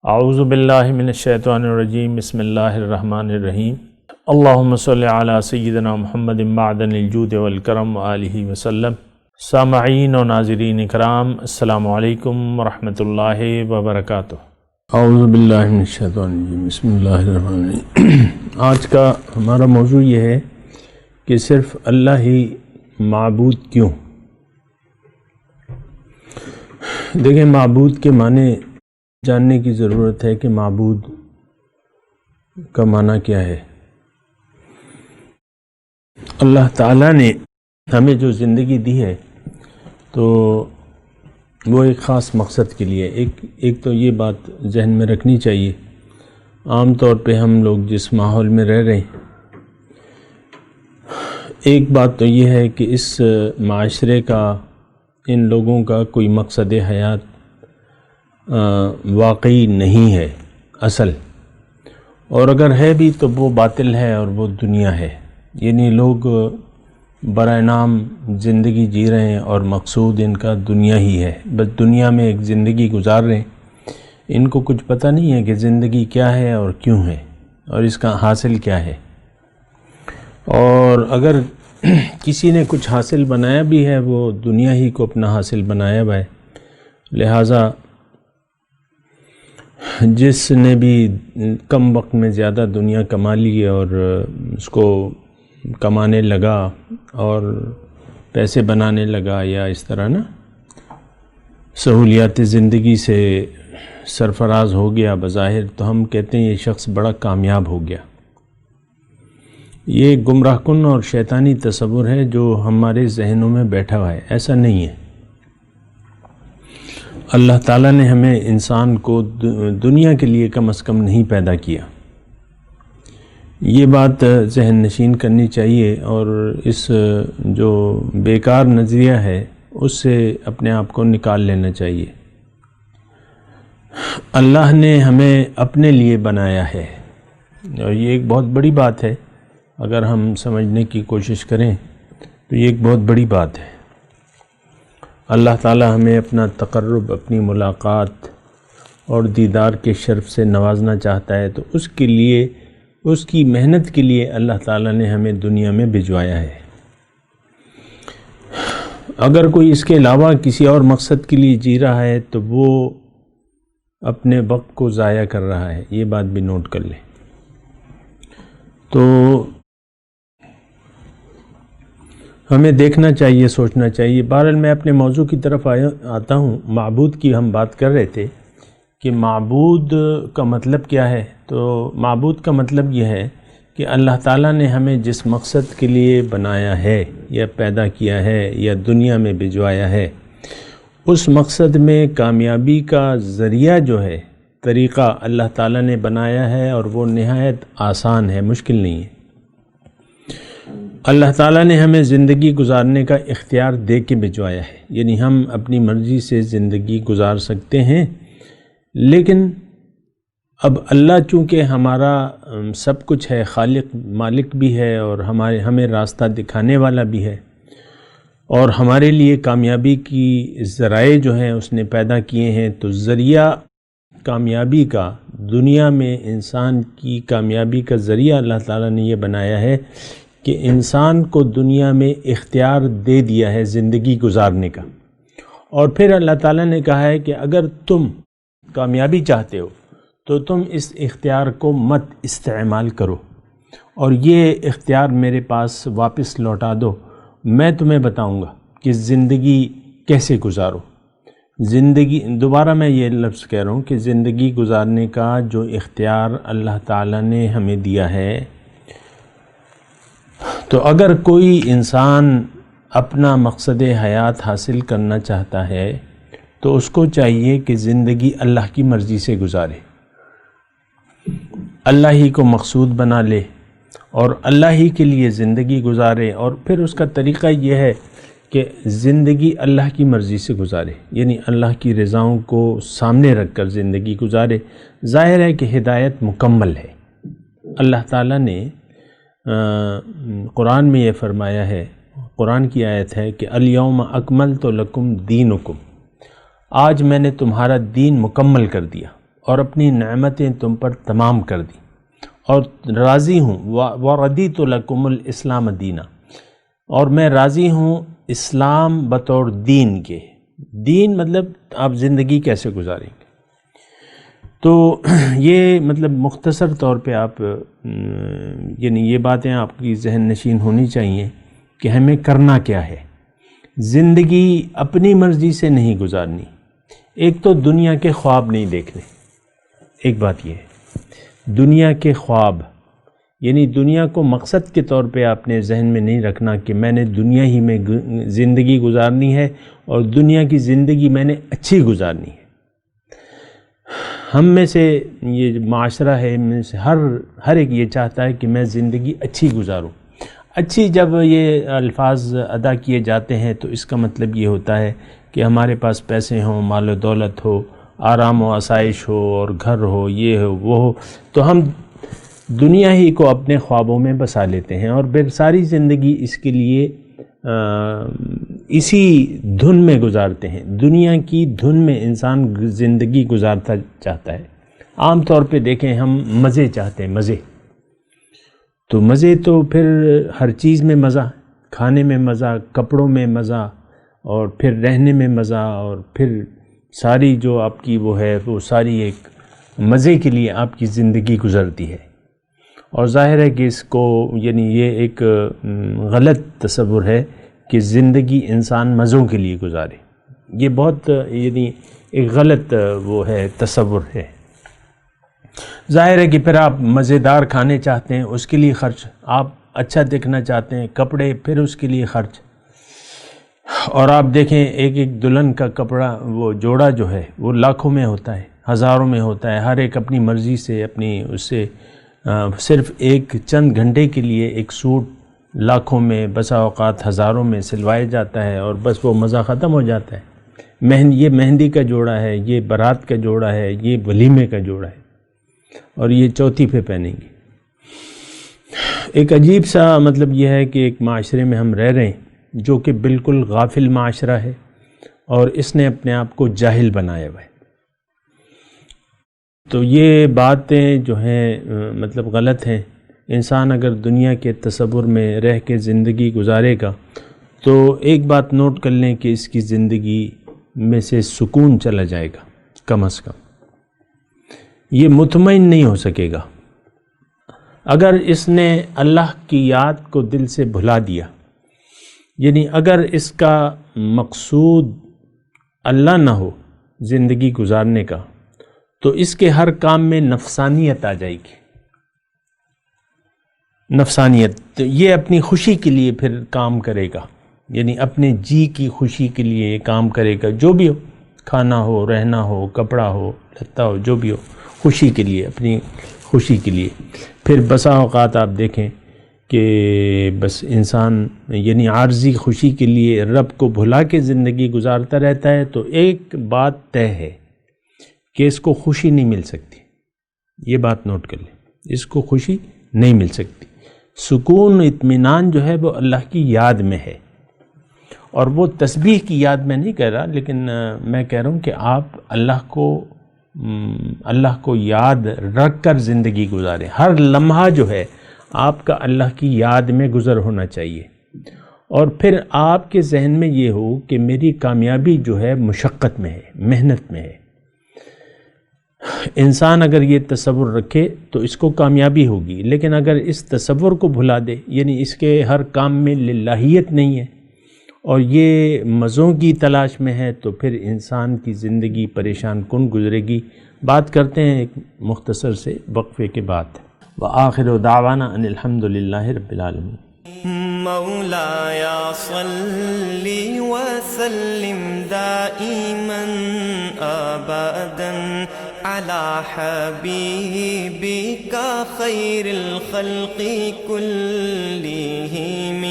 اعوذ باللہ من الشیطان الرجیم بسم اللہ الرحمن الرحیم اللہم صلی علی سیدنا محمد معدن الجود والکرم وآلہ وسلم۔ سامعین و ناظرین اکرام، السلام علیکم ورحمۃ اللہ وبرکاتہ۔ اعوذ باللہ من الشیطان الرجیم بسم اللہ الرحمن الرحیم۔ آج کا ہمارا موضوع یہ ہے کہ صرف اللہ ہی معبود کیوں؟ دیکھیں، معبود کے معنی جاننے کی ضرورت ہے کہ معبود کا معنی کیا ہے۔ اللہ تعالیٰ نے ہمیں جو زندگی دی ہے تو وہ ایک خاص مقصد کے لیے، ایک تو یہ بات ذہن میں رکھنی چاہیے۔ عام طور پہ ہم لوگ جس ماحول میں رہ رہے ہیں، ایک بات تو یہ ہے کہ اس معاشرے کا، ان لوگوں کا کوئی مقصد حیات واقعی نہیں ہے اصل، اور اگر ہے بھی تو وہ باطل ہے اور وہ دنیا ہے۔ یعنی لوگ برائے نام زندگی جی رہے ہیں اور مقصود ان کا دنیا ہی ہے، بس دنیا میں ایک زندگی گزار رہے ہیں۔ ان کو کچھ پتہ نہیں ہے کہ زندگی کیا ہے اور کیوں ہے اور اس کا حاصل کیا ہے۔ اور اگر کسی نے کچھ حاصل بنایا بھی ہے، وہ دنیا ہی کو اپنا حاصل بنایا ہوا ہے۔ لہٰذا جس نے بھی کم وقت میں زیادہ دنیا کما لی اور اس کو کمانے لگا اور پیسے بنانے لگا، یا اس طرح سہولیات زندگی سے سرفراز ہو گیا بظاہر، تو ہم کہتے ہیں یہ شخص بڑا کامیاب ہو گیا۔ یہ گمراہ کن اور شیطانی تصور ہے جو ہمارے ذہنوں میں بیٹھا ہوا ہے، ایسا نہیں ہے۔ اللہ تعالیٰ نے ہمیں انسان کو دنیا کے لیے کم از کم نہیں پیدا کیا، یہ بات ذہن نشین کرنی چاہیے، اور اس جو بیکار نظریہ ہے اس سے اپنے آپ کو نکال لینا چاہیے۔ اللہ نے ہمیں اپنے لیے بنایا ہے، اور یہ ایک بہت بڑی بات ہے۔ اگر ہم سمجھنے کی کوشش کریں تو یہ ایک بہت بڑی بات ہے۔ اللہ تعالی ہمیں اپنا تقرب، اپنی ملاقات اور دیدار کے شرف سے نوازنا چاہتا ہے، تو اس کے لیے، اس کی محنت کے لیے اللہ تعالی نے ہمیں دنیا میں بھجوایا ہے۔ اگر کوئی اس کے علاوہ کسی اور مقصد کے لیے جی رہا ہے تو وہ اپنے وقت کو ضائع کر رہا ہے، یہ بات بھی نوٹ کر لیں۔ تو ہمیں دیکھنا چاہیے، سوچنا چاہیے۔ بہرحال میں اپنے موضوع کی طرف آتا ہوں۔ معبود کی ہم بات کر رہے تھے کہ معبود کا مطلب کیا ہے۔ تو معبود کا مطلب یہ ہے کہ اللہ تعالیٰ نے ہمیں جس مقصد کے لیے بنایا ہے یا پیدا کیا ہے یا دنیا میں بھجوایا ہے، اس مقصد میں کامیابی کا ذریعہ جو ہے، طریقہ اللہ تعالیٰ نے بنایا ہے، اور وہ نہایت آسان ہے، مشکل نہیں ہے۔ اللہ تعالیٰ نے ہمیں زندگی گزارنے کا اختیار دے کے بھجوایا ہے، یعنی ہم اپنی مرضی سے زندگی گزار سکتے ہیں، لیکن اب اللہ چونکہ ہمارا سب کچھ ہے، خالق مالک بھی ہے، اور ہمیں راستہ دکھانے والا بھی ہے، اور ہمارے لیے کامیابی کی ذرائع جو ہیں اس نے پیدا کیے ہیں، تو ذریعہ کامیابی کا، دنیا میں انسان کی کامیابی کا ذریعہ اللہ تعالیٰ نے یہ بنایا ہے کہ انسان کو دنیا میں اختیار دے دیا ہے زندگی گزارنے کا۔ اور پھر اللہ تعالیٰ نے کہا ہے کہ اگر تم کامیابی چاہتے ہو تو تم اس اختیار کو مت استعمال کرو، اور یہ اختیار میرے پاس واپس لوٹا دو، میں تمہیں بتاؤں گا کہ زندگی کیسے گزارو۔ زندگی، دوبارہ میں یہ لفظ کہہ رہا ہوں کہ زندگی گزارنے کا جو اختیار اللہ تعالیٰ نے ہمیں دیا ہے، تو اگر کوئی انسان اپنا مقصد حیات حاصل کرنا چاہتا ہے تو اس کو چاہیے کہ زندگی اللہ کی مرضی سے گزارے، اللہ ہی کو مقصود بنا لے اور اللہ ہی کے لیے زندگی گزارے۔ اور پھر اس کا طریقہ یہ ہے کہ زندگی اللہ کی مرضی سے گزارے، یعنی اللہ کی رضاؤں کو سامنے رکھ کر زندگی گزارے۔ ظاہر ہے کہ ہدایت مکمل ہے۔ اللہ تعالیٰ نے قرآن میں یہ فرمایا ہے، قرآن کی آیت ہے کہ الیوم اکملت لکم دینکم، آج میں نے تمہارا دین مکمل کر دیا۔ اور اپنی نعمتیں تم پر تمام کر دیں اور راضی ہوں وَرَضِيتُ لَكُمُ الْإِسْلَامَ دِينًا، اور میں راضی ہوں اسلام بطور دین کے۔ دین مطلب آپ زندگی کیسے گزاریں گے۔ تو یہ مطلب مختصر طور پہ آپ یعنی یہ باتیں آپ کی ذہن نشین ہونی چاہیے کہ ہمیں کرنا کیا ہے۔ زندگی اپنی مرضی سے نہیں گزارنی۔ ایک تو دنیا کے خواب نہیں دیکھنے، ایک بات یہ ہے، دنیا کے خواب یعنی دنیا کو مقصد کے طور پہ آپ نے ذہن میں نہیں رکھنا کہ میں نے دنیا ہی میں زندگی گزارنی ہے اور دنیا کی زندگی میں نے اچھی گزارنی ہے۔ ہم میں سے یہ معاشرہ ہے، میں سے ہر ایک یہ چاہتا ہے کہ میں زندگی اچھی گزاروں۔ اچھی جب یہ الفاظ ادا کیے جاتے ہیں تو اس کا مطلب یہ ہوتا ہے کہ ہمارے پاس پیسے ہوں، مال و دولت ہو، آرام و آسائش ہو اور گھر ہو، یہ ہو وہ ہو، تو ہم دنیا ہی کو اپنے خوابوں میں بسا لیتے ہیں اور پھر ساری زندگی اس کے لیے اسی دھن میں گزارتے ہیں۔ دنیا کی دھن میں انسان زندگی گزارتا چاہتا ہے۔ عام طور پہ دیکھیں ہم مزے چاہتے ہیں، مزے تو مزے تو پھر ہر چیز میں مزہ، کھانے میں مزہ، کپڑوں میں مزہ، اور پھر رہنے میں مزہ، اور پھر ساری جو آپ کی وہ ہے وہ ساری ایک مزے کے لیے آپ کی زندگی گزرتی ہے۔ اور ظاہر ہے کہ اس کو یعنی یہ ایک غلط تصور ہے کہ زندگی انسان مزوں کے لیے گزارے۔ یہ بہت یعنی ایک غلط وہ ہے، تصور ہے۔ ظاہر ہے کہ پھر آپ مزیدار کھانے چاہتے ہیں، اس کے لیے خرچ، آپ اچھا دیکھنا چاہتے ہیں، کپڑے، پھر اس کے لیے خرچ۔ اور آپ دیکھیں ایک دلہن کا کپڑا وہ جوڑا جو ہے وہ لاکھوں میں ہوتا ہے، ہزاروں میں ہوتا ہے، ہر ایک اپنی مرضی سے اپنی اس سے صرف ایک چند گھنٹے کے لیے ایک سوٹ لاکھوں میں، بسا اوقات ہزاروں میں سلوایا جاتا ہے اور بس وہ مزہ ختم ہو جاتا ہے۔ یہ مہندی کا جوڑا ہے، یہ بارات کا جوڑا ہے، یہ ولیمے کا جوڑا ہے اور یہ چوتھی پہ پہنیں گے۔ ایک عجیب سا مطلب یہ ہے کہ ایک معاشرے میں ہم رہ رہے ہیں جو کہ بالکل غافل معاشرہ ہے اور اس نے اپنے آپ کو جاہل بنایا ہوا ہے۔ تو یہ باتیں جو ہیں مطلب غلط ہیں۔ انسان اگر دنیا کے تصور میں رہ کے زندگی گزارے گا تو ایک بات نوٹ کر لیں کہ اس کی زندگی میں سے سکون چلا جائے گا، کم از کم یہ مطمئن نہیں ہو سکے گا۔ اگر اس نے اللہ کی یاد کو دل سے بھلا دیا، یعنی اگر اس کا مقصود اللہ نہ ہو زندگی گزارنے کا، تو اس کے ہر کام میں نفسانیت آ جائے گی۔ نفسانیت، تو یہ اپنی خوشی کے لیے پھر کام کرے گا، یعنی اپنے جی کی خوشی کے لیے یہ کام کرے گا، جو بھی ہو، کھانا ہو، رہنا ہو، کپڑا ہو، لتا ہو، جو بھی ہو، خوشی کے لیے، اپنی خوشی کے لیے۔ پھر بسا اوقات آپ دیکھیں کہ بس انسان یعنی عارضی خوشی کے لیے رب کو بھلا کے زندگی گزارتا رہتا ہے، تو ایک بات طے ہے کہ اس کو خوشی نہیں مل سکتی۔ یہ بات نوٹ کر لیں، اس کو خوشی نہیں مل سکتی۔ سکون، اطمینان جو ہے وہ اللہ کی یاد میں ہے، اور وہ تسبیح کی یاد میں نہیں کہہ رہا، لیکن میں کہہ رہا ہوں کہ آپ اللہ کو یاد رکھ کر زندگی گزاریں۔ ہر لمحہ جو ہے آپ کا اللہ کی یاد میں گزر ہونا چاہیے، اور پھر آپ کے ذہن میں یہ ہو کہ میری کامیابی جو ہے مشقت میں ہے، محنت میں ہے۔ انسان اگر یہ تصور رکھے تو اس کو کامیابی ہوگی، لیکن اگر اس تصور کو بھلا دے، یعنی اس کے ہر کام میں للہیت نہیں ہے اور یہ مزوں کی تلاش میں ہے، تو پھر انسان کی زندگی پریشان کن گزرے گی۔ بات کرتے ہیں ایک مختصر سے وقفے کے بعد۔ وآخر دعوانا ان الحمد للہ رب العالمین۔ مولاي صل وسلم دائما ابدا على حبيبك خير الخلق كلهم